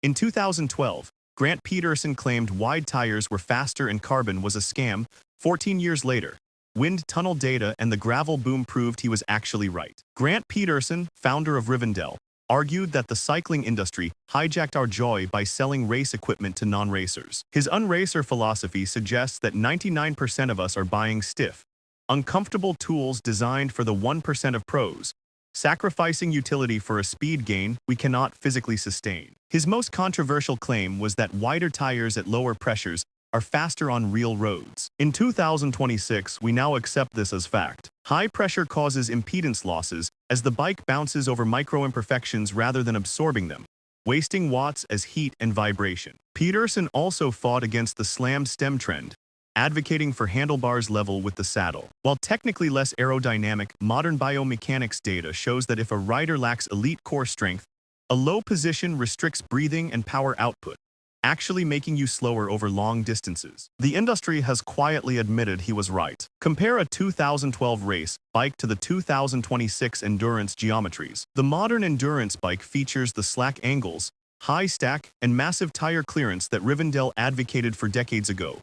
In 2012, Grant Petersen claimed wide tires were faster and carbon was a scam. 14 years later, wind tunnel data and the gravel boom proved he was actually right. Grant Petersen, founder of Rivendell, argued that the cycling industry hijacked our joy by selling race equipment to non-racers. His Unracer philosophy suggests that 99% of us are buying stiff, uncomfortable tools designed for the 1% of pros, sacrificing utility for a speed gain we cannot physically sustain. His most controversial claim was that wider tires at lower pressures are faster on real roads. In 2026, we now accept this as fact. High pressure causes impedance losses as the bike bounces over micro-imperfections rather than absorbing them, wasting watts as heat and vibration. Petersen also fought against the slam stem trend, advocating for handlebars level with the saddle. While technically less aerodynamic, modern biomechanics data shows that if a rider lacks elite core strength, a low position restricts breathing and power output, actually making you slower over long distances. The industry has quietly admitted he was right. Compare a 2012 race bike to the 2026 endurance geometries. The modern endurance bike features the slack angles, high stack, and massive tire clearance that Rivendell advocated for decades ago.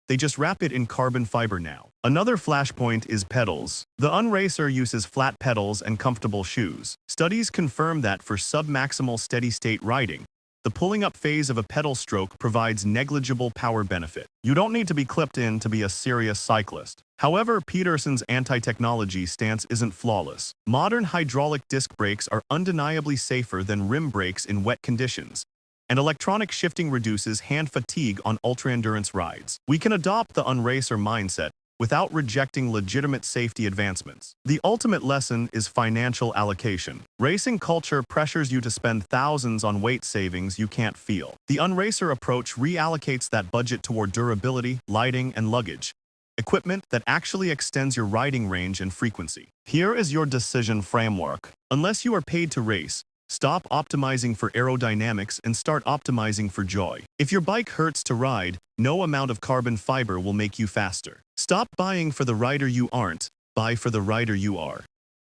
They just wrap it in carbon fiber now. Another flashpoint is pedals. The Unracer uses flat pedals and comfortable shoes. Studies confirm that for sub-maximal steady-state riding, the pulling up phase of a pedal stroke provides negligible power benefit. You don't need to be clipped in to be a serious cyclist. However, Petersen's anti-technology stance isn't flawless. Modern hydraulic disc brakes are undeniably safer than rim brakes in wet conditions, and electronic shifting reduces hand fatigue on ultra-endurance rides. We can adopt the Unracer mindset without rejecting legitimate safety advancements. The ultimate lesson is financial allocation. Racing culture pressures you to spend thousands on weight savings you can't feel. The Unracer approach reallocates that budget toward durability, lighting, and luggage, equipment that actually extends your riding range and frequency. Here is your decision framework. Unless you are paid to race, stop optimizing for aerodynamics and start optimizing for joy. If your bike hurts to ride, no amount of carbon fiber will make you faster. Stop buying for the rider you aren't, buy for the rider you are.